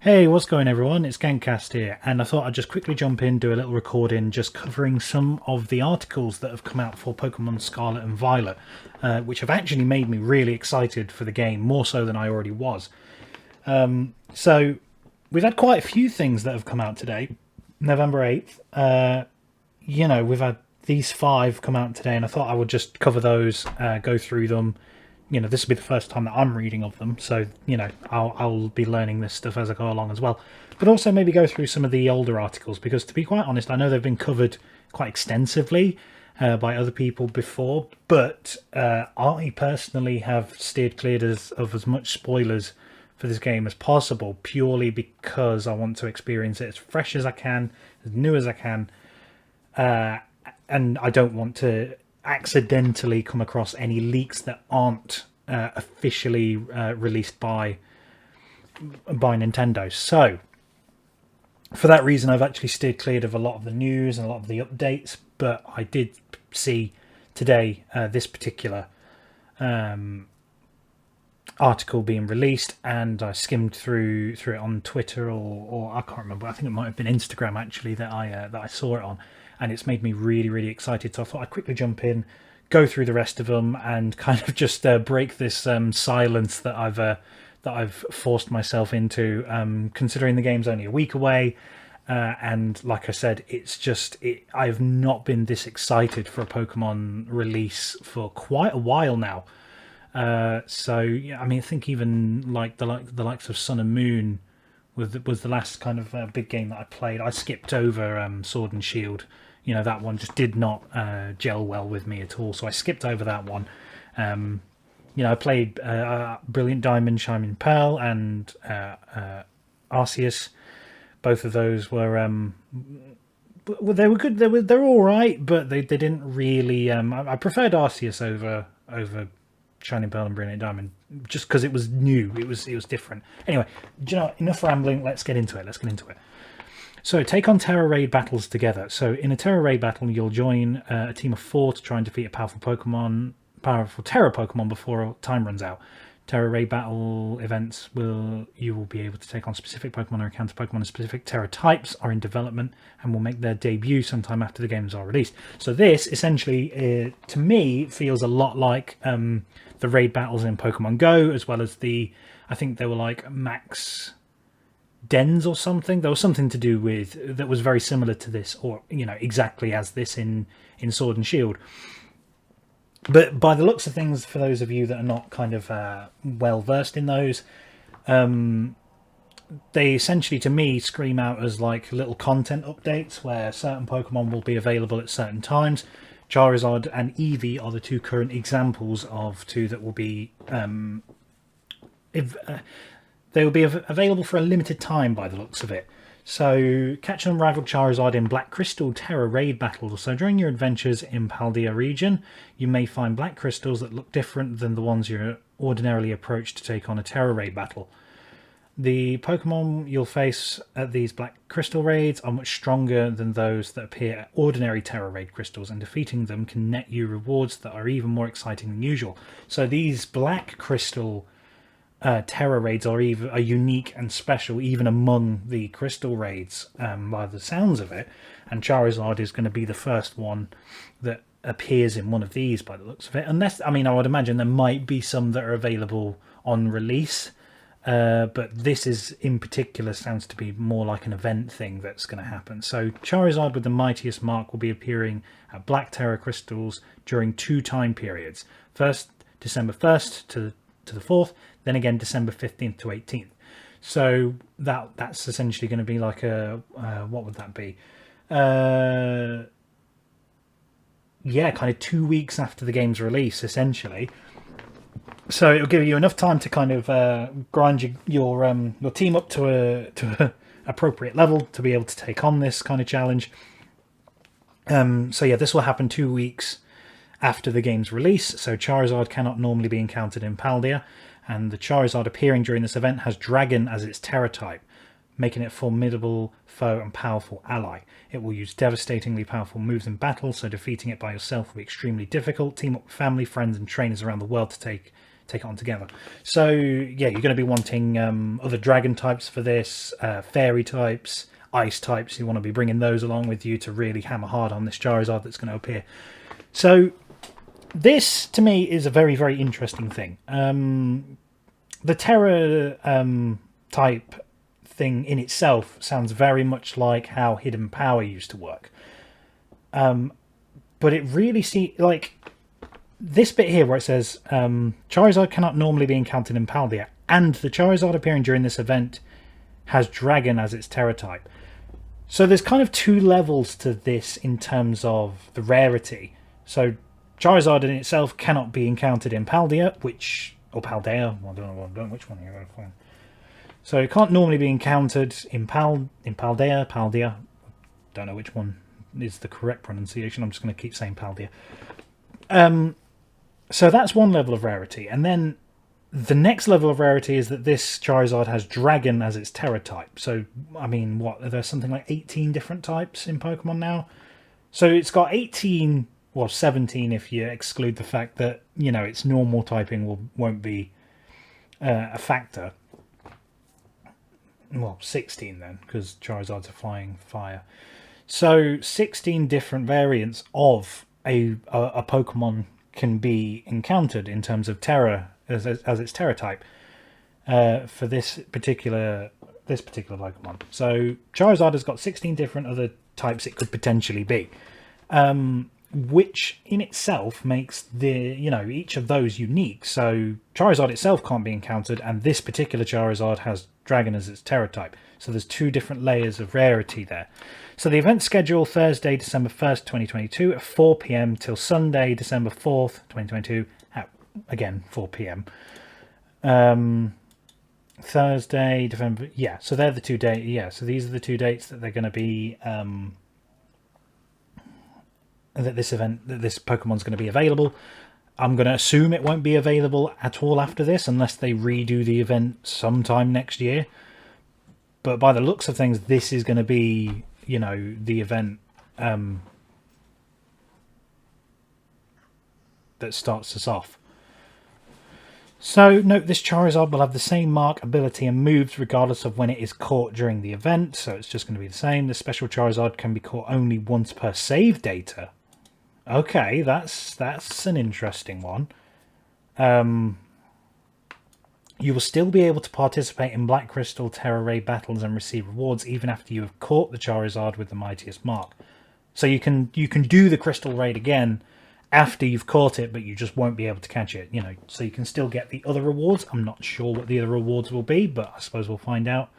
Hey, what's going everyone? It's Gangcast here, and I thought I'd just quickly jump in, do a little recording, just covering some of the articles that have come out for Pokemon Scarlet and Violet, which have actually made me really excited for the game, more so than I already was. So, we've had quite a few things that have come out today, November 8th. We've had these five come out today, and I thought I would just cover those, go through them. This will be the first time that I'm reading of them, so I'll be learning this stuff as I go along as well. But also maybe go through some of the older articles, because to be quite honest, I know they've been covered quite extensively by other people before, but I personally have steered clear of as much spoilers for this game as possible, purely because I want to experience it as fresh as I can, as new as I can, and I don't want to accidentally come across any leaks that aren't officially released by Nintendo. So for that reason, I've actually steered clear of a lot of the news and a lot of the updates. But I did see today this particular article being released, and I skimmed through it on Twitter or I can't remember. I think it might have been Instagram actually that I saw it on, and it's made me really, really excited. So I thought I'd quickly jump in, go through the rest of them, and kind of just break this silence that I've forced myself into, considering the game's only a week away. And like I said, I've not been this excited for a Pokemon release for quite a while now. So yeah, I mean, I think even like the likes of Sun and Moon was the last kind of big game that I played. I skipped over Sword and Shield. That one just did not gel well with me at all, so I skipped over that one. I played Brilliant Diamond, Shining Pearl, and Arceus. Both of those were they were good. They're all right, but they didn't really. I preferred Arceus over Shining Pearl and Brilliant Diamond, just because it was new. It was different. Anyway, enough rambling. Let's get into it. So, take on Terra Raid battles together. So, in a Terra Raid battle, you'll join a team of 4 to try and defeat a powerful Terra Pokemon before time runs out. Terra Raid battle events you will be able to take on specific Pokemon or encounter Pokemon and specific Terra types are in development and will make their debut sometime after the games are released. So, this essentially, to me, feels a lot like the raid battles in Pokemon Go, as well as I think they were like max dens or something. There was something to do with that was very similar to this, or exactly as this in Sword and Shield. But by the looks of things, for those of you that are not kind of well versed in those, they essentially, to me, scream out as like little content updates where certain Pokemon will be available at certain times. Charizard and Eevee are the two current examples of two that will be they will be available for a limited time by the looks of it. So, catch an unrivaled Charizard in Black Crystal Terra Raid battles. So, during your adventures in Paldea region, you may find black crystals that look different than the ones you ordinarily approach to take on a Terra Raid battle. The Pokemon you'll face at these Black Crystal Raids are much stronger than those that appear at ordinary Terra Raid crystals, and defeating them can net you rewards that are even more exciting than usual. So, these Black Crystal Terra Raids are unique and special even among the Crystal Raids, by the sounds of it, and Charizard is going to be the first one that appears in one of these by the looks of it. Unless, I would imagine there might be some that are available on release, but this is in particular sounds to be more like an event thing that's going to happen. So Charizard with the Mightiest Mark will be appearing at Black Terra Crystals during 2 time periods. First, December 1st to the 4th, then again December 15th to 18th. So that's essentially going to be like what would that be? Kind of 2 weeks after the game's release, essentially. So it'll give you enough time to kind of grind your team up to a appropriate level to be able to take on this kind of challenge. This will happen 2 weeks after the game's release. So Charizard cannot normally be encountered in Paldea, and the Charizard appearing during this event has Dragon as its Terra type, making it a formidable foe and powerful ally. It will use devastatingly powerful moves in battle, so defeating it by yourself will be extremely difficult. Team up with family, friends, and trainers around the world to take take it on together. So yeah, you're going to be wanting other dragon types for this, fairy types, ice types. You want to be bringing those along with you to really hammer hard on this Charizard that's going to appear. So this to me is a very, very interesting thing. The Terra type thing in itself sounds very much like how Hidden Power used to work. But it really like this bit here where it says Charizard cannot normally be encountered in Paldea, and the Charizard appearing during this event has Dragon as its Terra type. So there's kind of two levels to this in terms of the rarity. So Charizard in itself cannot be encountered in Paldea, or Paldea, I don't know which one you're going to find. So it can't normally be encountered in Paldea. Don't know which one is the correct pronunciation. I'm just going to keep saying Paldea. So that's one level of rarity. And then the next level of rarity is that this Charizard has Dragon as its Terra type. So, I mean, there's something like 18 different types in Pokemon now. So it's got 18, well, 17 if you exclude the fact that, you know, its normal typing won't be a factor. Well, 16 then, because Charizard's a flying fire. So 16 different variants of a Pokemon can be encountered in terms of Terra as its Terra type for this particular Pokemon. So Charizard has got 16 different other types it could potentially be, which in itself makes each of those unique. So Charizard itself can't be encountered, and this particular Charizard has Dragon as its Terra type. So there's two different layers of rarity there. So the event schedule Thursday, December 1st, 2022 at 4 p.m. till Sunday, December 4th, 2022 at, again, 4 p.m. Thursday, December, yeah, so they're the two dates, yeah, so these are the two dates that they're going to be, that this Pokemon's going to be available. I'm going to assume it won't be available at all after this unless they redo the event sometime next year. But by the looks of things, this is going to be, you know, the event that starts us off. So note this Charizard will have the same mark, ability and moves regardless of when it is caught during the event. So it's just going to be the same. The special Charizard can be caught only once per save data. Okay, that's an interesting one. You will still be able to participate in Black Crystal Terra Ray battles and receive rewards even after you have caught the Charizard with the mightiest mark. So you can do the Crystal Raid again after you've caught it, but you just won't be able to catch it, you know. So you can still get the other rewards. I'm not sure what the other rewards will be, but I suppose we'll find out.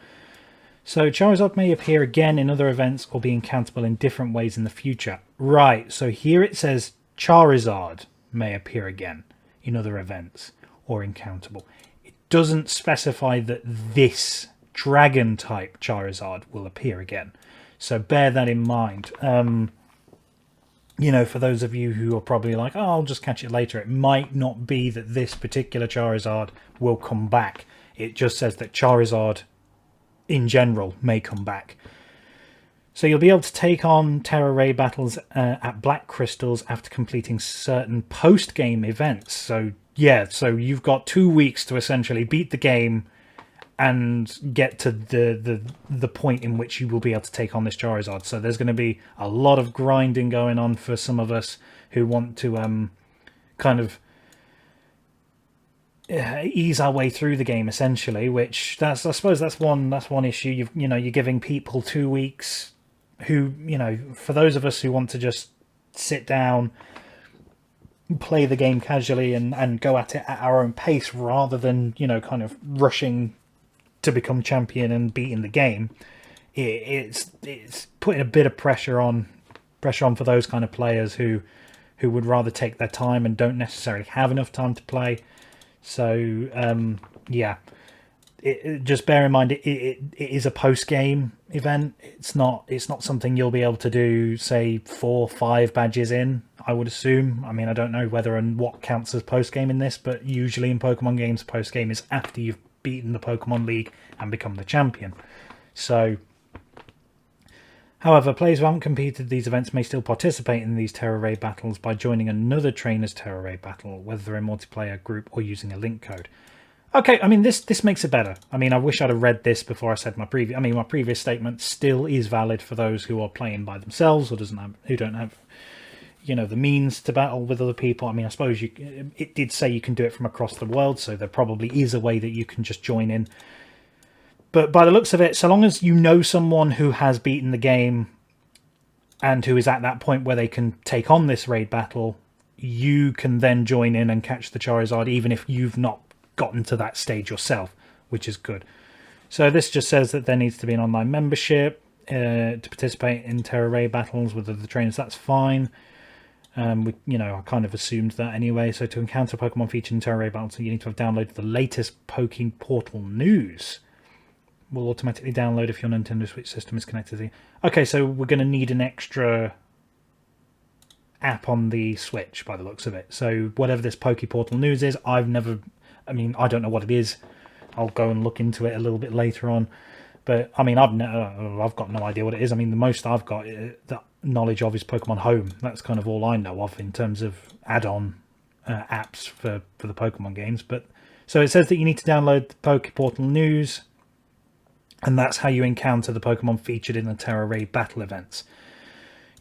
So Charizard may appear again in other events or be encounterable in different ways in the future. Right, so here it says Charizard may appear again in other events or encounterable. It doesn't specify that this Dragon type Charizard will appear again. So bear that in mind. You know, for those of you who are probably like, oh, I'll just catch it later. It might not be that this particular Charizard will come back. It just says that Charizard in general may come back. So you'll be able to take on Terra Ray battles at Black Crystals after completing certain post-game events. So yeah, so you've got 2 weeks to essentially beat the game and get to the point in which you will be able to take on this Charizard. So there's going to be a lot of grinding going on for some of us who want to kind of ease our way through the game, essentially. Which I suppose that's one issue. You're giving people 2 weeks who, you know, for those of us who want to just sit down, play the game casually and go at it at our own pace rather than, you know, kind of rushing to become champion and beating the game, it's putting a bit of pressure on for those kind of players who would rather take their time and don't necessarily have enough time to play. So yeah, just bear in mind it is a post game event. It's not something you'll be able to do, say, 4 or 5 badges in, I would assume. I mean, I don't know whether and what counts as post game in this, but usually in Pokemon games, post game is after you've beaten the Pokemon League and become the champion. So However, players who haven't completed these events may still participate in these Terra Raid battles by joining another trainer's Terra Raid battle, whether they're in multiplayer, group, or using a link code. Okay, I mean, this makes it better. I mean, I wish I'd have read this before I said my previous... I mean, my previous statement still is valid for those who are playing by themselves or who don't have, you know, the means to battle with other people. I mean, I suppose it did say you can do it from across the world, so there probably is a way that you can just join in. But by the looks of it, so long as you know someone who has beaten the game and who is at that point where they can take on this raid battle, you can then join in and catch the Charizard, even if you've not gotten to that stage yourself, which is good. So this just says that there needs to be an online membership to participate in Terra Raid battles with other trainers. That's fine. I kind of assumed that anyway. So to encounter Pokemon featured in Terra Raid battles, you need to have downloaded the latest Poke Portal news. Will automatically download if your Nintendo Switch system is connected to the... Okay, so we're going to need an extra app on the Switch by the looks of it. So whatever this Poke Portal news is, I don't know what it is. I'll go and look into it a little bit later on. But, I mean, I've got no idea what it is. I mean, the most I've got the knowledge of is Pokemon Home. That's kind of all I know of in terms of add-on apps for the Pokemon games. But so it says that you need to download the Poke Portal news, and that's how you encounter the Pokemon featured in the Terra Raid battle events.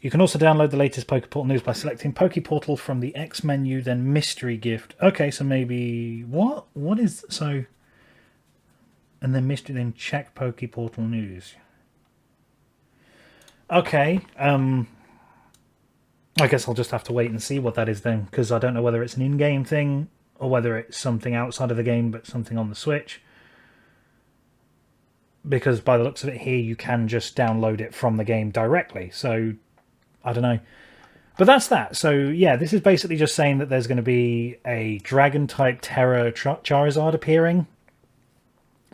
You can also download the latest Poke Portal news by selecting Poke Portal from the X menu, then Mystery Gift. Okay, so maybe... What is... So... And then Mystery, then check Poke Portal news. Okay, I guess I'll just have to wait and see what that is then, because I don't know whether it's an in-game thing, or whether it's something outside of the game, but something on the Switch. Because by the looks of it here, you can just download it from the game directly. So, I don't know. But that's that. So, yeah, this is basically just saying that there's going to be a Dragon-type Terra Charizard appearing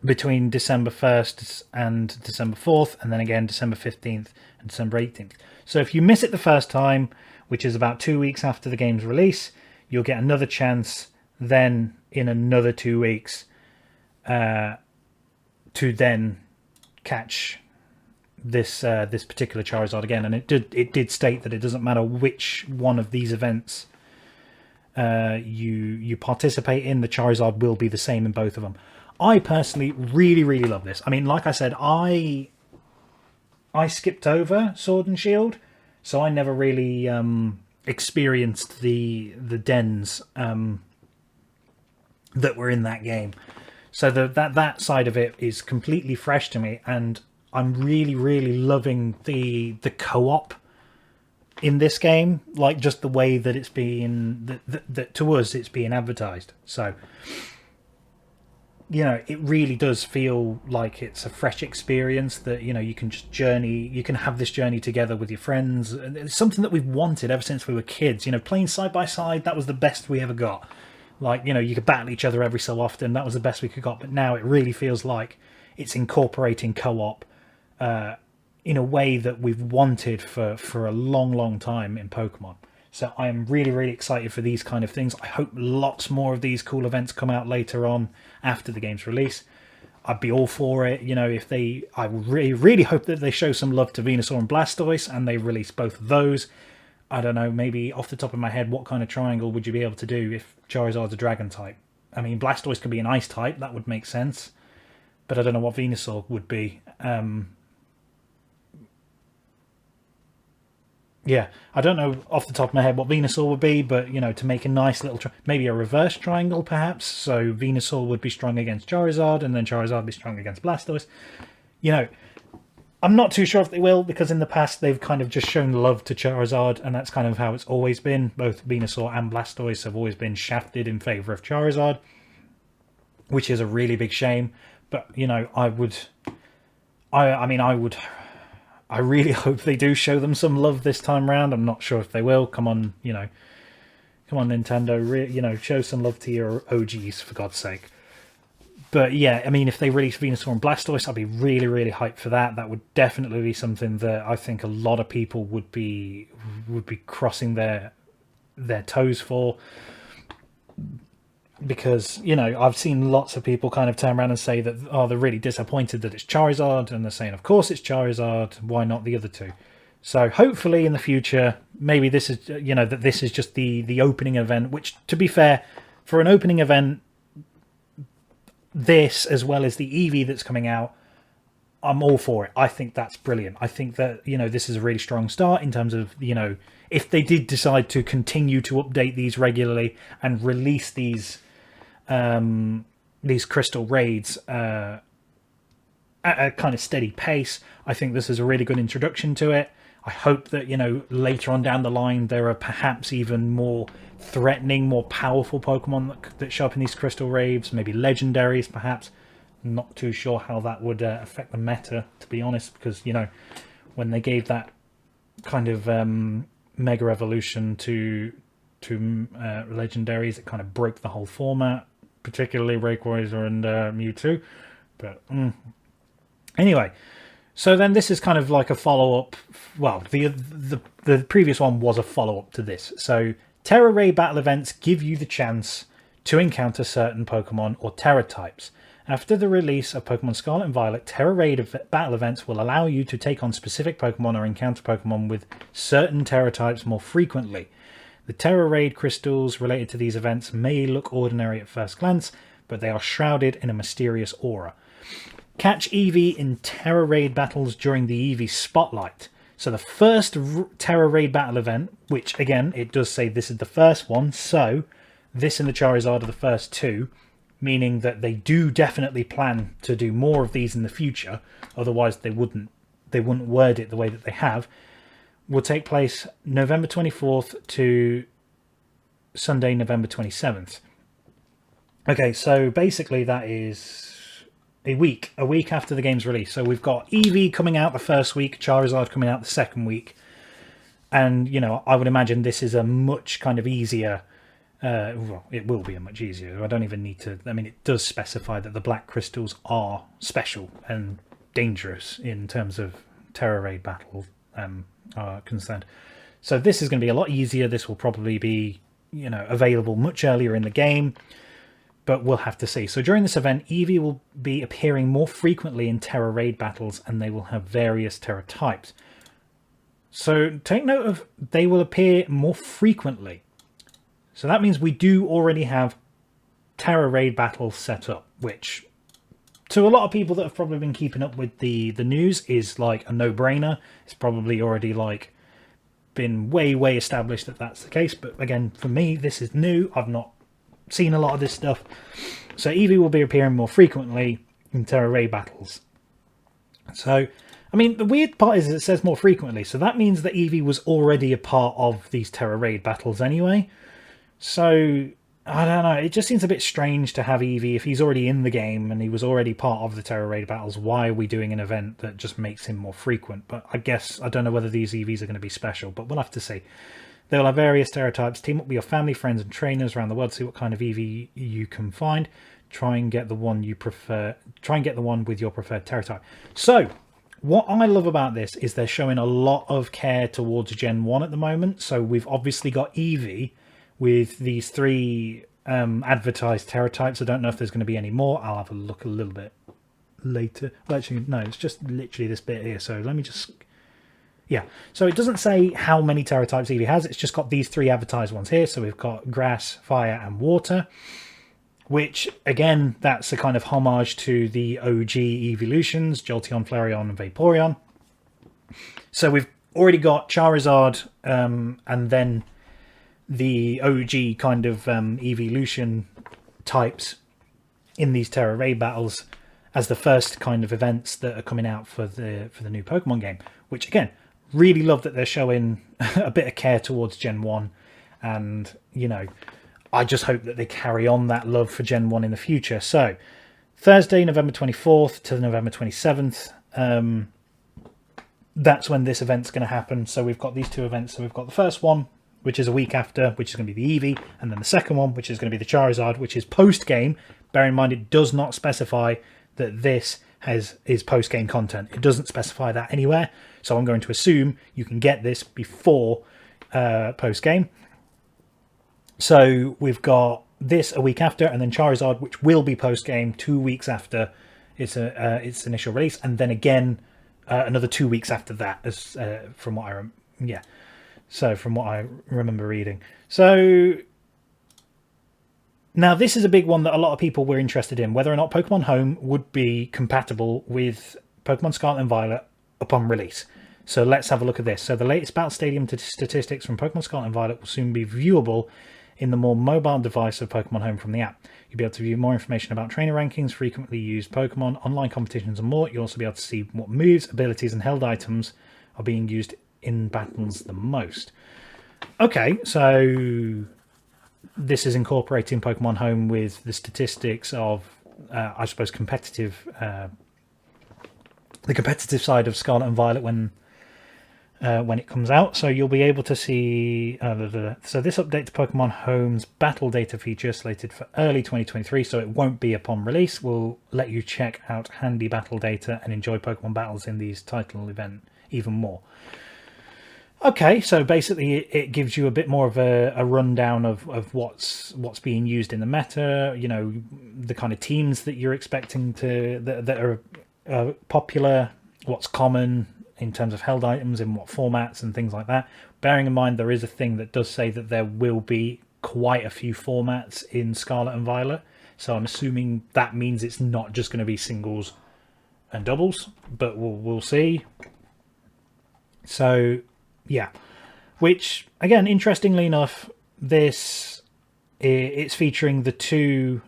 between December 1st and December 4th, and then again December 15th and December 18th. So if you miss it the first time, which is about 2 weeks after the game's release, you'll get another chance then in another 2 weeks to then catch this this particular Charizard again. And it did state that it doesn't matter which one of these events you participate in, the Charizard will be the same in both of them. I personally really, really love this. I mean, like I said, I skipped over Sword and Shield, so I never really experienced the dens that were in that game. So that side of it is completely fresh to me, and I'm really, really loving the co-op in this game, like just the way that it's being that to us it's being advertised. So, you know, it really does feel like it's a fresh experience that, you know, you can just you can have this journey together with your friends. It's something that we've wanted ever since we were kids. You know, playing side by side, that was the best we ever got. Like, you know, you could battle each other every so often. That was the best we could got. But now it really feels like it's incorporating co-op in a way that we've wanted for a long, long time in Pokemon. So I am really, really excited for these kind of things. I hope lots more of these cool events come out later on after the game's release. I'd be all for it. You know, I really, really hope that they show some love to Venusaur and Blastoise and they release both of those. I don't know, maybe off the top of my head, what kind of triangle would you be able to do if Charizard's a dragon type? I mean, Blastoise could be an ice type, that would make sense. But I don't know what Venusaur would be. Yeah, I don't know off the top of my head what Venusaur would be, but, you know, to make a nice little... maybe a reverse triangle, perhaps. So Venusaur would be strong against Charizard, and then Charizard would be strong against Blastoise. You know, I'm not too sure if they will, because in the past they've kind of just shown love to Charizard, and that's kind of how it's always been. Both Venusaur and Blastoise have always been shafted in favour of Charizard, which is a really big shame. But, you know, I really hope they do show them some love this time round. I'm not sure if they will. Come on, you know. Come on, Nintendo. You know, show some love to your OGs, for God's sake. But yeah, I mean, if they release Venusaur and Blastoise, I'd be really, really hyped for that. That would definitely be something that I think a lot of people would be crossing their toes for. because, you know, I've seen lots of people kind of turn around and say that, oh, they're really disappointed that it's Charizard, and they're saying, of course it's Charizard, why not the other two? So hopefully in the future, maybe this is, you know, that this is just the opening event, which, to be fair, for an opening event, this, as well as the Eevee that's coming out, I'm all for it. I think that's brilliant. I think that, you know, this is a really strong start in terms of, you know, if they did decide to continue to update these regularly and release these crystal raids at a kind of steady pace, I think this is a really good introduction to it. I hope that, you know, later on down the line there are perhaps even more threatening, more powerful Pokemon that show up in these crystal raids, maybe legendaries perhaps. Not too sure how that would affect the meta, to be honest, because, you know, when they gave that kind of mega evolution to legendaries, it kind of broke the whole format, particularly Rayquaza and Mewtwo. But anyway, so then this is kind of like a follow-up. Well, the previous one was a follow-up to this. So Terra Raid battle events give you the chance to encounter certain Pokemon or Terra types. After the release of Pokemon Scarlet and Violet, Terra Raid battle events will allow you to take on specific Pokemon or encounter Pokemon with certain Terra types more frequently. The Terra Raid crystals related to these events may look ordinary at first glance, but they are shrouded in a mysterious aura. Catch Eevee in Terra Raid battles during the Eevee Spotlight. So the first Terra Raid battle event, which again, it does say this is the first one, so this and the Charizard are the first two, meaning that they do definitely plan to do more of these in the future. Otherwise, they wouldn't word it the way that they have. Will take place November 24th to Sunday, November 27th. Okay, so basically that is a week after the game's release. So we've got Eevee coming out the first week, Charizard coming out the second week. And, you know, I would imagine this is a much kind of easier... well, it will be a much easier. I don't even need to... I mean, it does specify that the black crystals are special and dangerous in terms of Terra Raid battle are concerned. So this is going to be a lot easier. This will probably be, you know, available much earlier in the game, but we'll have to see. So during this event, Eevee will be appearing more frequently in Terra Raid battles, and they will have various Terra types. So take note of, they will appear more frequently. So that means we do already have Terra Raid battles set up, which to a lot of people that have probably been keeping up with the news is like a no-brainer. It's probably already like been way established that that's the case. But again, for me, this is new. I've not seen a lot of this stuff. So Eevee will be appearing more frequently in Terra Raid battles. So, I mean, the weird part is it says more frequently. So that means that Eevee was already a part of these Terra Raid battles anyway. So, I don't know. It just seems a bit strange to have Eevee if he's already in the game and he was already part of the Terra Raid battles. Why are we doing an event that just makes him more frequent? But I guess, I don't know whether these Eevees are going to be special, but we'll have to see. They will have various Terra types. Team up with your family, friends and trainers around the world. See what kind of Eevee you can find. Try and get the one you prefer. Try and get the one with your preferred Terra type. So, what I love about this is they're showing a lot of care towards Gen 1 at the moment. So we've obviously got Eevee with these three advertised Terra types. I don't know if there's going to be any more. I'll have a look a little bit later. Well, actually, no, it's just literally this bit here. So let me just... Yeah, so it doesn't say how many Terra types Eevee has. It's just got these three advertised ones here. So we've got grass, fire, and water, which, again, that's a kind of homage to the OG evolutions, Jolteon, Flareon, and Vaporeon. So we've already got Charizard, and then the OG kind of evolution types in these Terra Raid battles as the first kind of events that are coming out for the new Pokemon game, which, again, really love that they're showing a bit of care towards Gen 1. And, you know, I just hope that they carry on that love for Gen 1 in the future. So, Thursday, November 24th to November 27th, that's when this event's going to happen. So we've got these two events. So we've got the first one, which is a week after, which is going to be the Eevee. And then the second one, which is going to be the Charizard, which is post-game. Bear in mind, it does not specify that this is post-game content. It doesn't specify that anywhere. So I'm going to assume you can get this before post-game. So we've got this a week after, and then Charizard, which will be post-game 2 weeks after its initial release, and then again another 2 weeks after that, as from what I remember reading. So now this is a big one that a lot of people were interested in, whether or not Pokemon Home would be compatible with Pokemon Scarlet and Violet upon release. So let's have a look at this. So the latest Battle Stadium statistics from Pokemon Scarlet and Violet will soon be viewable in the more mobile device of Pokemon Home from the app. You'll be able to view more information about trainer rankings, frequently used Pokemon, online competitions and more. You'll also be able to see what moves, abilities and held items are being used in battles the most. Okay, so this is incorporating Pokemon Home with the statistics of, I suppose, the competitive side of Scarlet and Violet when it comes out. So you'll be able to see so this update to Pokemon Home's battle data feature, slated for early 2023, so it won't be upon release, will let you check out handy battle data and enjoy Pokemon battles in these title event even more. Okay, so basically it gives you a bit more of a rundown of what's being used in the meta, you know, the kind of teams that you're expecting that are popular, what's common in terms of held items, in what formats and things like that. Bearing in mind there is a thing that does say that there will be quite a few formats in Scarlet and Violet, so I'm assuming that means it's not just going to be singles and doubles, but we'll see. So yeah, which again, interestingly enough, it's featuring the two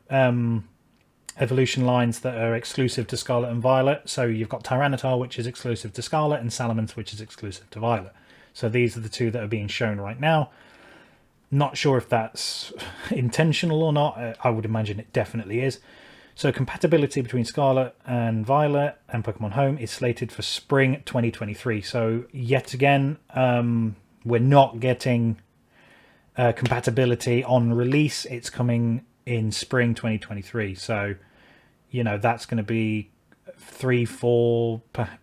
evolution lines that are exclusive to Scarlet and Violet. So you've got Tyranitar, which is exclusive to Scarlet, and Salamence, which is exclusive to Violet. So these are the two that are being shown right now. Not sure if that's intentional or not. I would imagine it definitely is. So compatibility between Scarlet and Violet and Pokemon Home is slated for spring 2023. So yet again, we're not getting compatibility on release. It's coming in spring 2023. So, you know, that's going to be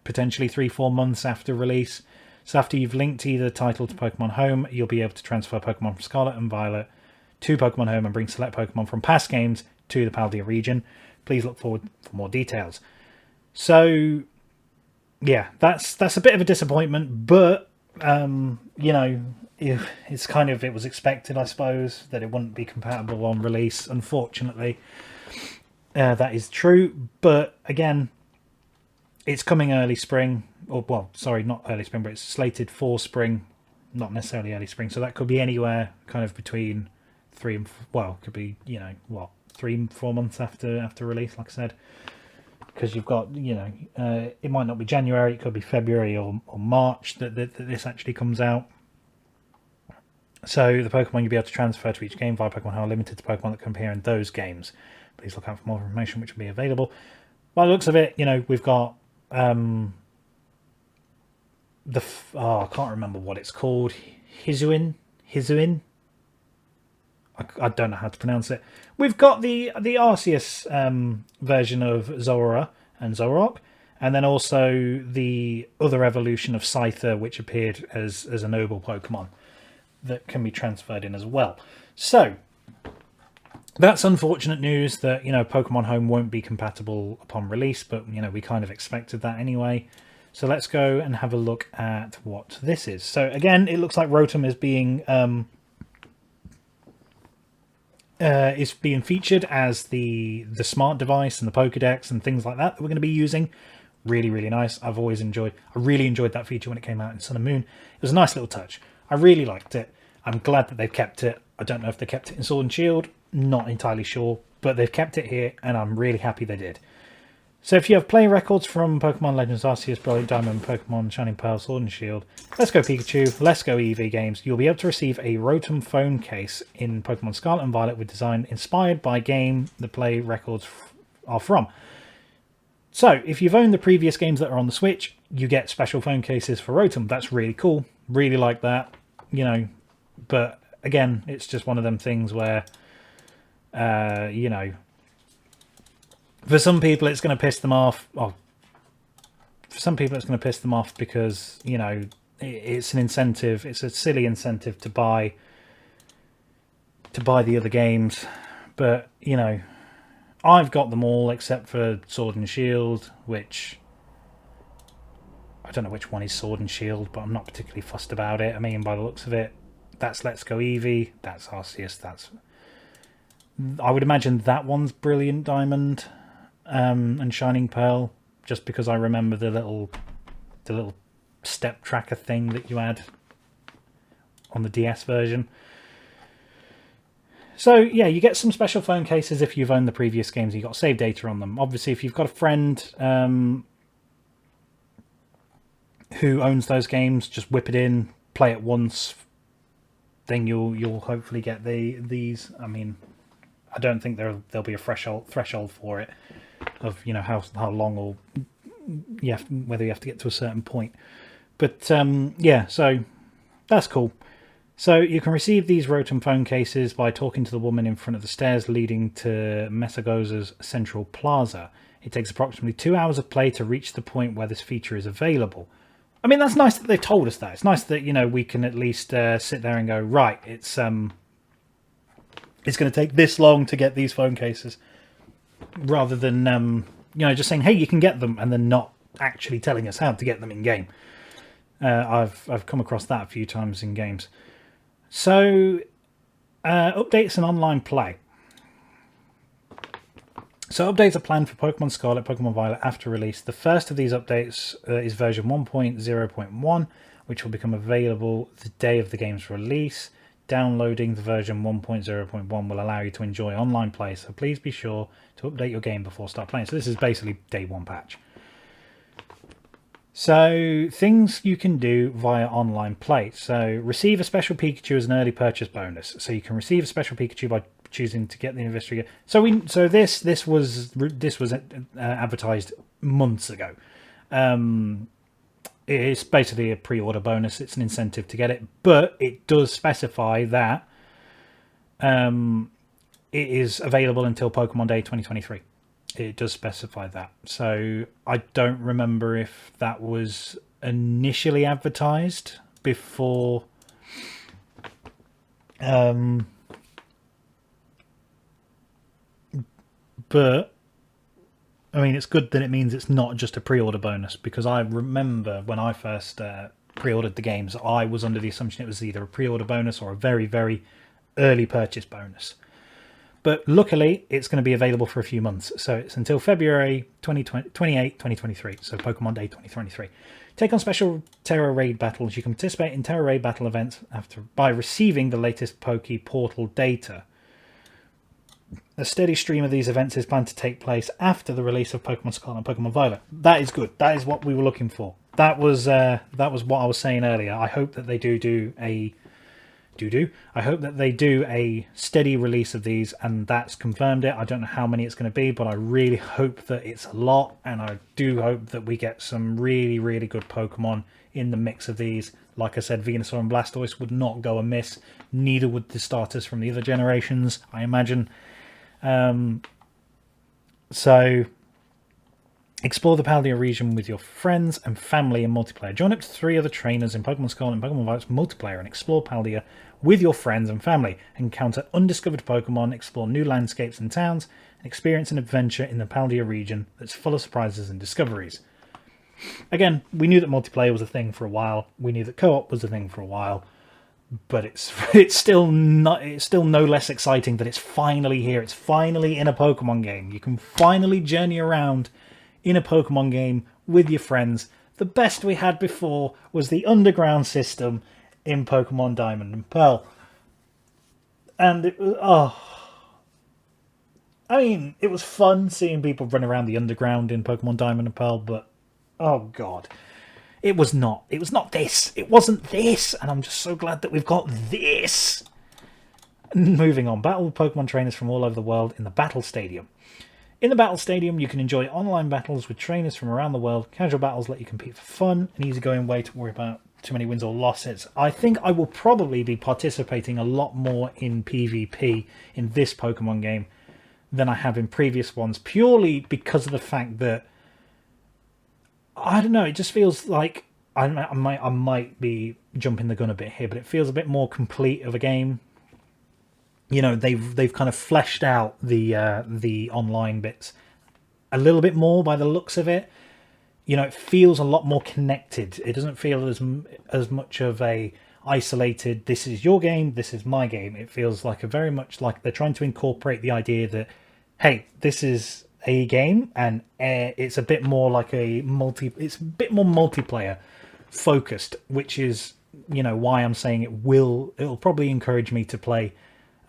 potentially 3-4 months after release. So after you've linked either title to Pokemon Home, you'll be able to transfer Pokemon from Scarlet and Violet to Pokemon Home and bring select Pokemon from past games to the Paldea region. Please look forward for more details. So yeah, that's a bit of a disappointment, but you know, it's kind of, it was expected, I suppose, that it wouldn't be compatible on release. Unfortunately, that is true. But again, it's coming early spring, or well, sorry, not early spring, but it's slated for spring, not necessarily early spring. So that could be anywhere kind of between could be, you know, what, 3-4 months after release, like I said, because you've got, you know, it might not be January, it could be February or March that this actually comes out. So the Pokemon you'll be able to transfer to each game via Pokemon Home are limited to Pokemon that can appear in those games. Please look out for more information which will be available. By the looks of it, you know, we've got I can't remember what it's called. Hisuian. I don't know how to pronounce it. We've got the Arceus version of Zora and Zoroark, and then also the other evolution of Scyther, which appeared as a noble Pokemon that can be transferred in as well. So that's unfortunate news that, you know, Pokemon Home won't be compatible upon release, but, you know, we kind of expected that anyway. So let's go and have a look at what this is. So again, it looks like Rotom is being featured as the smart device and the Pokedex and things like that we're going to be using. Really, really nice. I really enjoyed that feature when it came out in Sun and Moon. It was a nice little touch. I really liked it. I'm glad that they've kept it. I don't know if they kept it in Sword and Shield. Not entirely sure, but they've kept it here, and I'm really happy they did. So if you have play records from Pokemon Legends Arceus, Brilliant Diamond, Pokemon Shining Pearl, Sword and Shield, Let's Go Pikachu, Let's Go Eevee games, you'll be able to receive a Rotom phone case in Pokemon Scarlet and Violet with design inspired by game the play records are from. So if you've owned the previous games that are on the Switch, you get special phone cases for Rotom. That's really cool. Really like that, you know. But again, it's just one of them things where, you know, for some people it's going to piss them off. Well, for some people it's going to piss them off because, you know, it's an incentive. It's a silly incentive to buy the other games But, you know, I've got them all except for Sword and Shield, which I don't know which one is Sword and Shield, but I'm not particularly fussed about it. I mean, by the looks of it, that's Let's Go Eevee, that's Arceus, that's... I would imagine that one's Brilliant Diamond and Shining Pearl, just because I remember the little step tracker thing that you had on the DS version. So yeah, you get some special phone cases if you've owned the previous games. You've got save data on them. Obviously, if you've got a friend who owns those games, just whip it in, play it once. Then you'll hopefully get these. I mean, I don't think there'll be a threshold for it of, you know, how long or whether you have to get to a certain point. But yeah, so that's cool. So you can receive these Rotom phone cases by talking to the woman in front of the stairs leading to Mesagoza's Central Plaza. It takes approximately 2 hours of play to reach the point where this feature is available. I mean, that's nice that they've told us that. It's nice that, you know, we can at least sit there and go, right, it's going to take this long to get these phone cases, rather than you know, just saying, hey, you can get them, and then not actually telling us how to get them in game. I've come across that a few times in games. So, updates and online play. So updates are planned for Pokemon Scarlet, Pokemon Violet after release. The first of these updates is version 1.0.1, which will become available the day of the game's release. Downloading the version 1.0.1 will allow you to enjoy online play, so please be sure to update your game before start playing. So this is basically day one patch. So, things you can do via online play. So, receive a special Pikachu as an early purchase bonus. So, you can receive a special Pikachu by choosing to get the investigator. So this was advertised months ago. It's basically a pre-order bonus. It's an incentive to get it, but it does specify that it is available until Pokemon Day 2023. It does specify that. So I don't remember if that was initially advertised before but I mean, it's good that it means it's not just a pre-order bonus, because I remember when I first pre-ordered the games, I was under the assumption it was either a pre-order bonus or a very, very early purchase bonus. But luckily, it's going to be available for a few months. So it's until February 28, 2023. So Pokemon Day 2023. Take on special Terra Raid battles. You can participate in Terra Raid battle events by receiving the latest Poke Portal data. A steady stream of these events is planned to take place after the release of Pokemon Scarlet and Pokemon Violet. That is good. That is what we were looking for. That was what I was saying earlier. I hope that they do a I hope that they do a steady release of these, and that's confirmed it. I don't know how many it's going to be, but I really hope that it's a lot, and I do hope that we get some really, really good Pokemon in the mix of these. Like I said, Venusaur and Blastoise would not go amiss. Neither would the starters from the other generations, I imagine. So explore the Paldea region with your friends and family in multiplayer. Join up to 3 other trainers in Pokemon Scarlet and Pokemon Violet's multiplayer and explore Paldea with your friends and family. Encounter undiscovered Pokemon, explore new landscapes and towns, and experience an adventure in the Paldea region that's full of surprises and discoveries. Again, we knew that multiplayer was a thing for a while. We knew that co-op was a thing for a while. But it's still no less exciting that it's finally here. It's finally in a Pokemon game. You can finally journey around in a Pokemon game with your friends. The best we had before was the underground system in Pokemon Diamond and Pearl. And it was, I mean, it was fun seeing people run around the underground in Pokemon Diamond and Pearl, but oh god. It was not this. It wasn't this. And I'm just so glad that we've got this. Moving on. Battle with Pokemon trainers from all over the world in the Battle Stadium. In the Battle Stadium, you can enjoy online battles with trainers from around the world. Casual battles let you compete for fun. An easygoing way to worry about too many wins or losses. I think I will probably be participating a lot more in PvP in this Pokemon game than I have in previous ones. Purely because of the fact that I don't know, it just feels like I might be jumping the gun a bit here, but it feels a bit more complete of a game. you know, they've kind of fleshed out the online bits a little bit more by the looks of it. You know, it feels a lot more connected. It doesn't feel as much of a isolated, this is your game, this is my game. It feels like a very much like they're trying to incorporate the idea that, hey, this is a game, and it's a bit more like it's a bit more multiplayer focused, which is, you know, why I'm saying it'll probably encourage me to play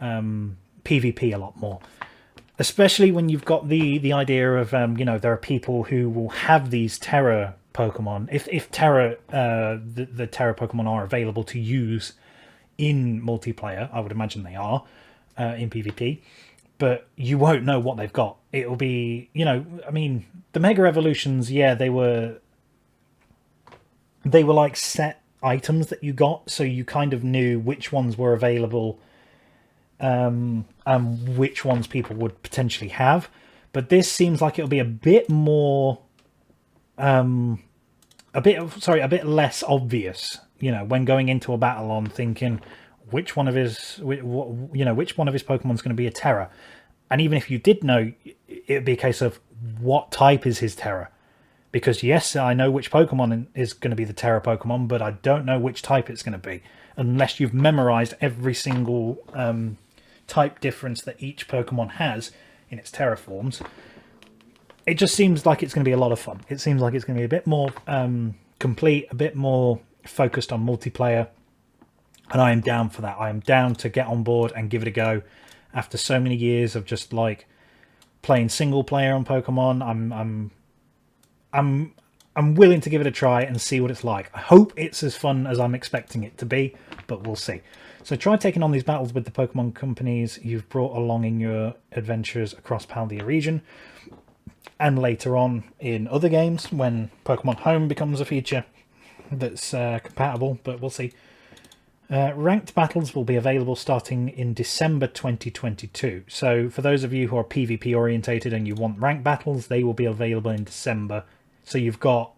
PvP a lot more, especially when you've got the idea of you know, there are people who will have these terror Pokemon, if terror the terror Pokemon are available to use in multiplayer. I would imagine they are in PvP, but you won't know what they've got. It'll be, you know, I mean, the Mega Evolutions, yeah, they were like set items that you got, so you kind of knew which ones were available and which ones people would potentially have. But this seems like it'll be a bit more a bit less obvious, you know, when going into a battle on thinking which one of his Pokemon's going to be a terror. And even if you did know, it'd be a case of what type is his terror. Because yes, I know which Pokemon is going to be the Terra Pokemon, but I don't know which type it's going to be. Unless you've memorized every single type difference that each Pokemon has in its Terra forms. It just seems like it's going to be a lot of fun. It seems like it's going to be a bit more complete, a bit more focused on multiplayer. And I am down for that. I am down to get on board and give it a go. After so many years of just like playing single player on Pokemon, I'm willing to give it a try and see what it's like. I hope it's as fun as I'm expecting it to be, but we'll see. So try taking on these battles with the Pokemon companies you've brought along in your adventures across Paldea region, and later on in other games when Pokemon Home becomes a feature that's compatible, but we'll see. Ranked battles will be available starting in December 2022. So for those of you who are PvP orientated and you want ranked battles, they will be available in December. So you've got...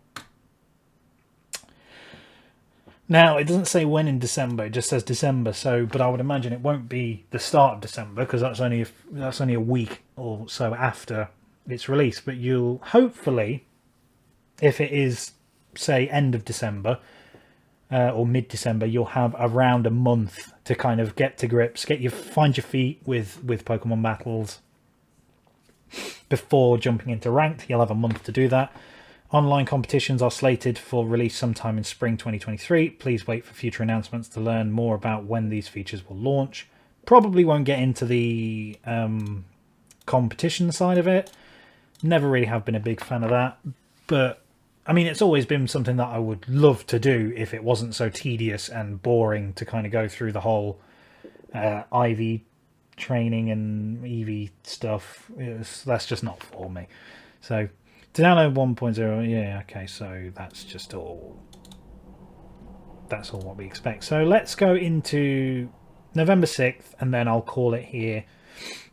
Now, it doesn't say when in December, it just says December. So, but I would imagine it won't be the start of December, because that's only a week or so after its release. But you'll hopefully, if it is, say, end of December or mid-December, you'll have around a month to kind of get to grips, find your feet with Pokemon battles before jumping into ranked. You'll have a month to do that. Online competitions are slated for release sometime in spring 2023. Please wait for future announcements to learn more about when these features will launch. Probably won't get into the competition side of it. Never really have been a big fan of that. But, I mean, it's always been something that I would love to do if it wasn't so tedious and boring to kind of go through the whole Eevee training and Eevee stuff. That's just not for me. So... to download 1.0, yeah, okay, so that's just all. That's all what we expect. So let's go into November 6th, and then I'll call it here,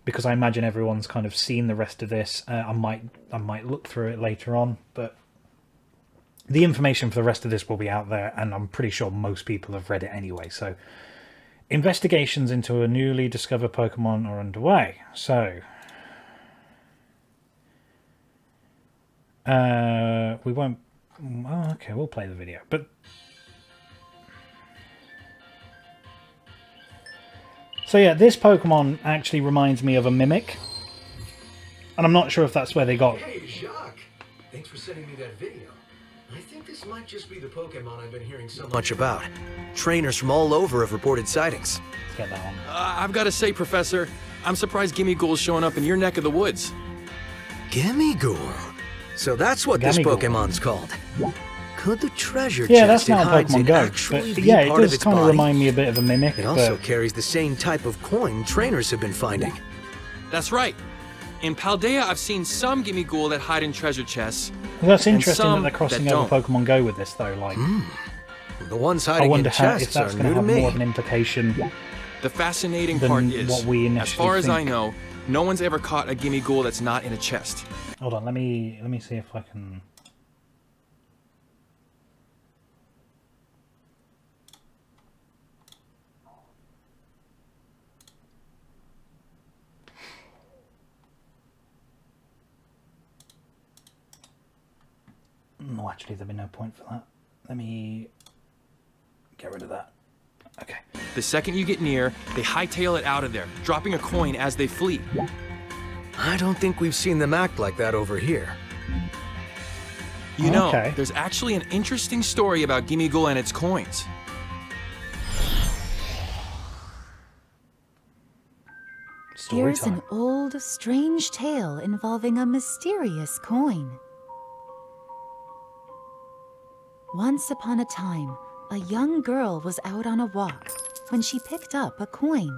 because I imagine everyone's kind of seen the rest of this. I might look through it later on, but the information for the rest of this will be out there, and I'm pretty sure most people have read it anyway. So investigations into a newly discovered Pokemon are underway. So... we won't... oh, okay, we'll play the video. But... so yeah, this Pokemon actually reminds me of a Mimic. And I'm not sure if that's where they got... Hey, Jacques! Thanks for sending me that video. I think this might just be the Pokemon I've been hearing so much about. Trainers from all over have reported sightings. Let's get that one. I've got to say, Professor, I'm surprised Gimmighoul's showing up in your neck of the woods. Gimmighoul? So that's what this Pokemon's called. Could the treasure yeah, that's chest it how hides Pokemon in go. actually But be yeah, it part of does its kind of body? remind me a bit of a Mimic. It also but... carries the same type of coin trainers have been finding. That's right. In Paldea, I've seen some Gimmighoul that hide in treasure chests. well, that's interesting that some they're crossing that over don't. Pokemon Go with this, though. Like, The ones I hiding in wonder if chests that's are going to new to have me. more of an implication. The fascinating Than part is, what we initially as far as I think. know, no one's ever caught a Gimmighoul that's not in a chest. Hold on, let me see if I can... Oh, actually, there'd be no point for that. Let me get rid of that. Okay. The second you get near, they hightail it out of there, dropping a coin as they flee. I don't think we've seen them act like that over here. You know, Okay. there's actually an interesting story about Gimmighoul and its coins. Story Here's time. an old, strange tale involving a mysterious coin. Once upon a time, a young girl was out on a walk when she picked up a coin.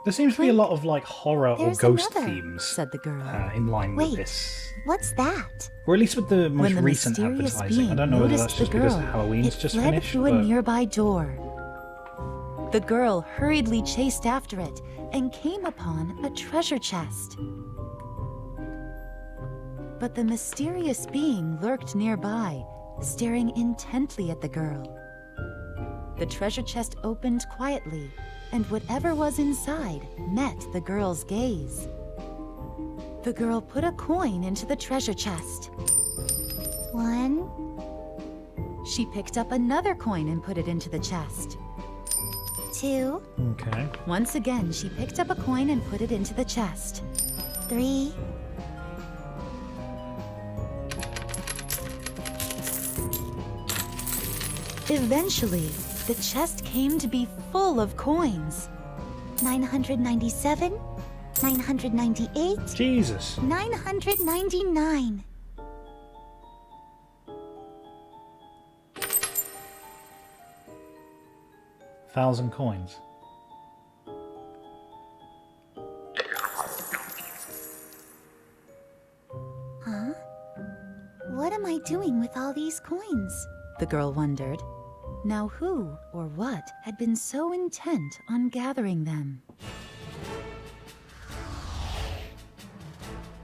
There seems to be a lot of like horror or There's ghost another, themes said the girl. in line with Wait, this. what's that? Or at least with the most When the recent mysterious advertising. I being don't know whether noticed that's the just because girl, Halloween's it just fled finished. through a But nearby door. The girl hurriedly chased after it and came upon a treasure chest. But the mysterious being lurked nearby, staring intently at the girl. The treasure chest opened quietly, and whatever was inside met the girl's gaze. The girl put a coin into the treasure chest. 1. She picked up another coin and put it into the chest. 2. okay. Once again, she picked up a coin and put it into the chest. 3. Eventually, the chest came to be full of coins. 997, 998, Jesus. 999. Thousand coins. Huh? What am I doing with all these coins? The girl wondered. Now who or what had been so intent on gathering them?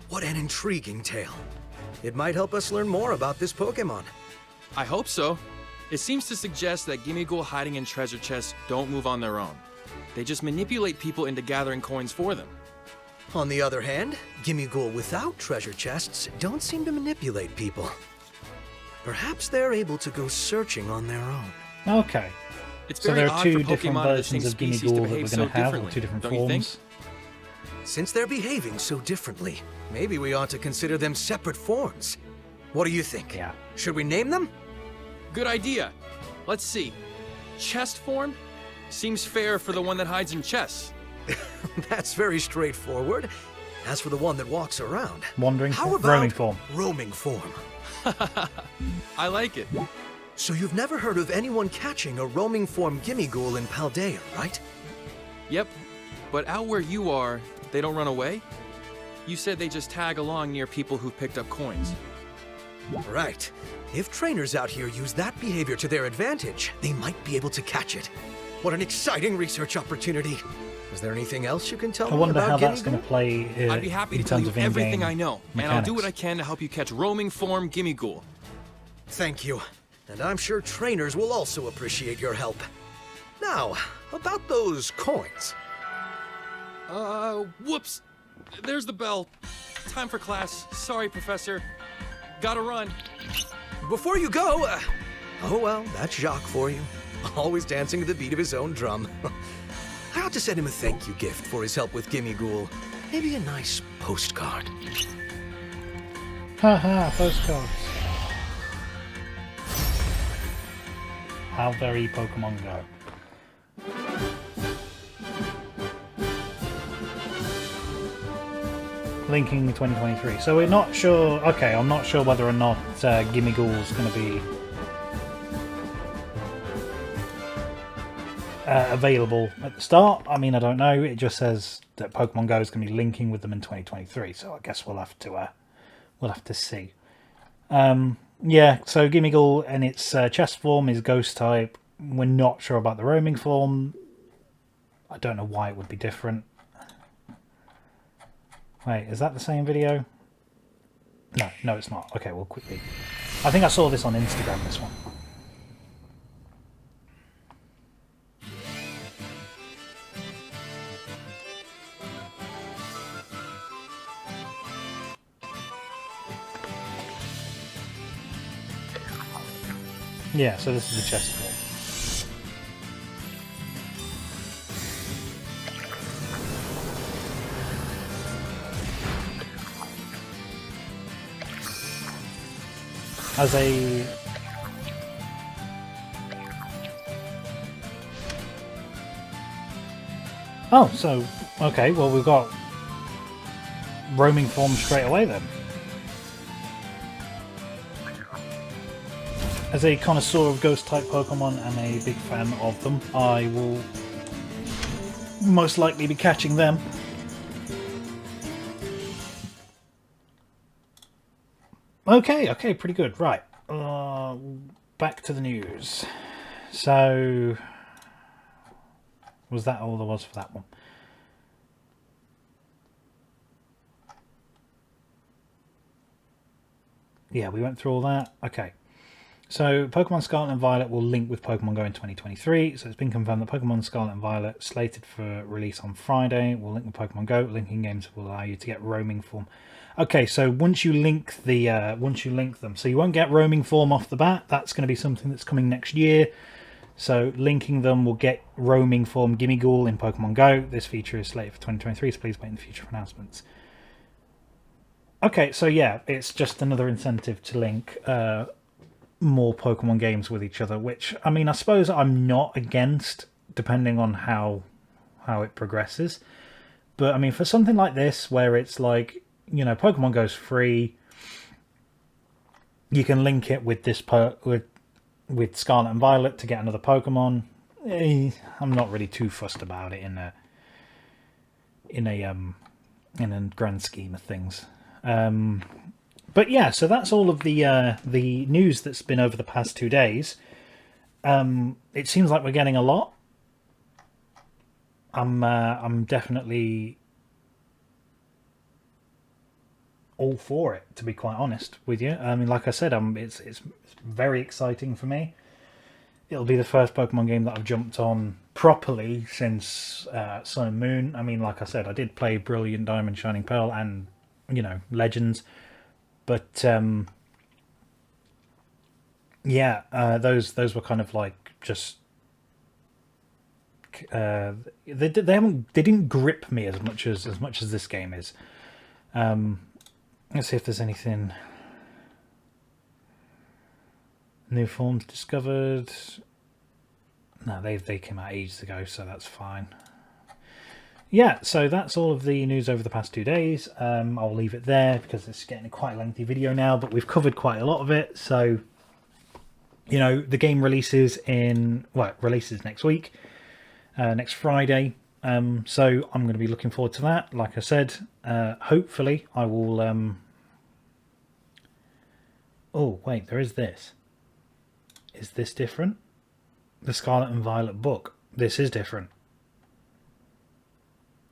What an intriguing tale. It might help us learn more about this Pokemon. I hope so. It seems to suggest that Gimmighoul hiding in treasure chests don't move on their own. They just manipulate people into gathering coins for them. On the other hand, Gimmighoul without treasure chests don't seem to manipulate people. Perhaps they're able to go searching on their own. Okay. It's So very there are odd two for different Pokemon of the same versions of species to Gimmighoul that behave we're so going to have, or differently, two different don't you think? forms. Since they're behaving so differently, maybe we ought to consider them separate forms. What do you think? Yeah. Should we name them? Good idea. Let's see. Chest form? Seems fair for the one that hides in chests. That's very straightforward. As for the one that walks around, Wandering how form? about Roaming form. roaming form? I like it. So you've never heard of anyone catching a roaming form Gimmighoul in Paldea, right? Yep. But out where you are, they don't run away? You said they just tag along near people who've picked up coins. Right. If trainers out here use that behavior to their advantage, they might be able to catch it. What an exciting research opportunity. Is there anything else you can tell I me wonder about how that's Gimmighoul? going to play I'd be happy in to tell terms you of everything in-game I know, and I'll do what I can to help you catch roaming form Gimmighoul. Thank you. And I'm sure trainers will also appreciate your help. Now, about those coins. Whoops. There's the bell. Time for class. Sorry, Professor. Gotta run. Before you go, oh well, that's Jacques for you. Always dancing to the beat of his own drum. I ought to send him a thank you gift for his help with Gimmighoul. Maybe a nice postcard. Haha, postcards. How very Pokemon Go. Linking 2023. So we're not sure. Okay, I'm not sure whether or not Gimmighoul's going to be available at the start. I mean, I don't know. It just says that Pokemon Go is going to be linking with them in 2023. So I guess we'll have to see. Yeah. So Gimmighoul and its chest form is Ghost type. We're not sure about the roaming form. I don't know why it would be different. Wait, is that the same video? No, it's not. Okay, well, quickly. I think I saw this on Instagram, this one. Yeah, so this is the chest form. As a... Oh, so, okay, well we've got roaming form straight away then. As a connoisseur of ghost-type Pokemon and a big fan of them, I will most likely be catching them. Okay, pretty good. Right, back to the news. So, was that all there was for that one? Yeah, we went through all that. Okay. So, Pokemon Scarlet and Violet will link with Pokemon Go in 2023. So, it's been confirmed that Pokemon Scarlet and Violet, slated for release on Friday, will link with Pokemon Go. Linking games will allow you to get roaming form. Okay, so once you link them, so you won't get roaming form off the bat. That's going to be something that's coming next year. So, linking them will get roaming form Gimmighoul in Pokemon Go. This feature is slated for 2023, so please wait in the future for announcements. Okay, so yeah, it's just another incentive to link more Pokemon games with each other, which, I mean, I suppose I'm not against, depending on how it progresses. But, I mean, for something like this, where it's like, you know, Pokemon Go's free, you can link it with this with Scarlet and Violet to get another Pokemon. I'm not really too fussed about it in a grand scheme of things. But yeah, so that's all of the news that's been over the past 2 days. It seems like we're getting a lot. I'm definitely all for it, to be quite honest with you. I mean, like I said, it's very exciting for me. It'll be the first Pokemon game that I've jumped on properly since Sun and Moon. I mean, like I said, I did play Brilliant Diamond, Shining Pearl, and, you know, Legends. But yeah, those were kind of like just they didn't grip me as much as this game is. Let's see if there's anything new forms discovered. No, they came out ages ago, so that's fine. Yeah, so that's all of the news over the past 2 days. I'll leave it there because it's getting a quite lengthy video now, but we've covered quite a lot of it. So, you know, the game releases next week, next Friday. So I'm going to be looking forward to that. Like I said, hopefully I will... Oh, wait, there is this. Is this different? The Scarlet and Violet book. This is different.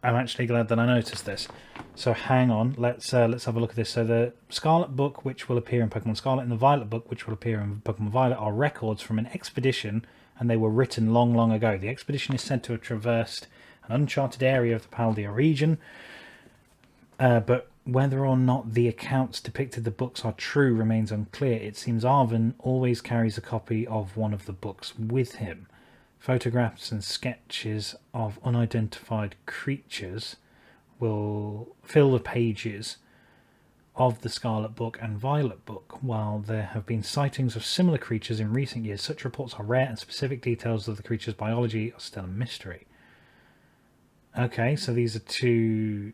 I'm actually glad that I noticed this. So hang on, let's have a look at this. So the Scarlet book, which will appear in Pokemon Scarlet, and the Violet book, which will appear in Pokemon Violet, are records from an expedition, and they were written long, long ago. The expedition is said to have traversed an uncharted area of the Paldea region, but whether or not the accounts depicted in the books are true remains unclear. It seems Arven always carries a copy of one of the books with him. Photographs and sketches of unidentified creatures will fill the pages of the Scarlet Book and Violet Book. While there have been sightings of similar creatures in recent years, such reports are rare and specific details of the creature's biology are still a mystery. Okay, so these are two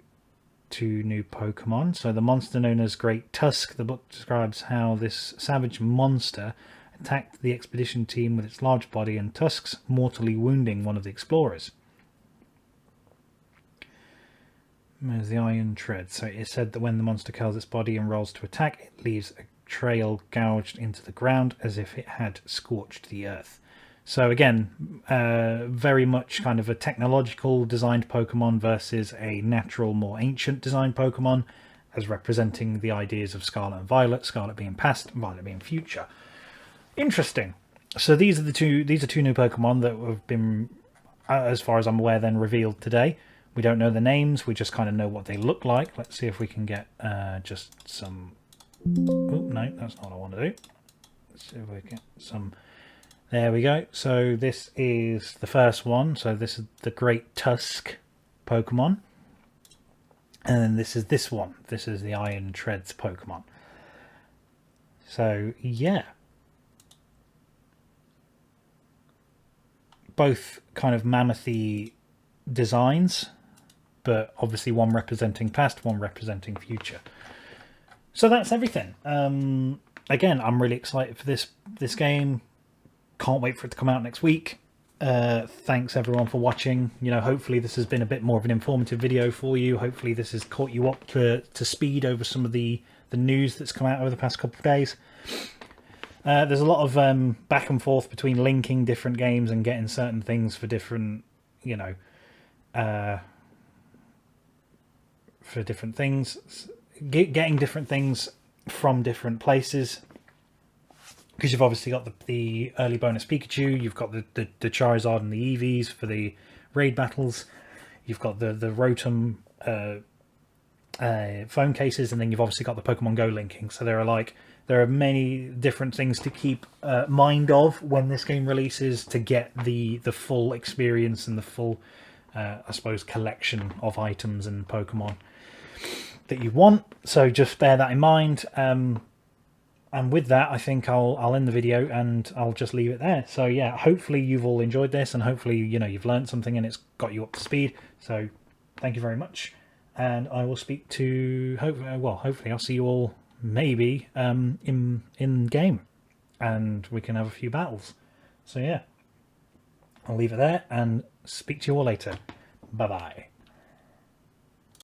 new Pokemon. So the monster known as Great Tusk, the book describes how this savage monster attacked the expedition team with its large body and tusks, mortally wounding one of the explorers. There's the Iron Tread. So it is said that when the monster curls its body and rolls to attack, it leaves a trail gouged into the ground as if it had scorched the earth. So again, very much kind of a technological designed Pokemon versus a natural, more ancient designed Pokemon, as representing the ideas of Scarlet and Violet, Scarlet being past, Violet being future. Interesting. So these are two new Pokemon that have been, as far as I'm aware, then revealed today. We don't know the names, we just kind of know what they look like. Let's see if we can get just some... Oh, no, that's not what I want to do. Let's see if we get some. There we go. So this is the first one. So this is the Great Tusk Pokemon. And then this is this one. This is the Iron Treads Pokemon. So yeah. Both kind of mammoth-y designs, but obviously one representing past, one representing future. So that's everything. Again, I'm really excited for this game. Can't wait for it to come out next week. Thanks everyone for watching. You know, hopefully this has been a bit more of an informative video for you. Hopefully this has caught you up to speed over some of the news that's come out over the past couple of days. There's a lot of back and forth between linking different games and getting certain things for different, you know, for different things, getting different things from different places. Because you've obviously got the early bonus Pikachu, you've got the Charizard and the Eevees for the raid battles, you've got the Rotom phone cases, and then you've obviously got the Pokemon Go linking. So there are many different things to keep mind of when this game releases to get the full experience and the full, I suppose, collection of items and Pokemon that you want. So just bear that in mind. And with that, I think I'll end the video and I'll just leave it there. So yeah, hopefully you've all enjoyed this, and hopefully, you know, you've learned something and it's got you up to speed. So thank you very much, and I will speak to hopefully I'll see you all maybe in game, and we can have a few battles. So yeah, I'll leave it there and speak to you all later. Bye bye.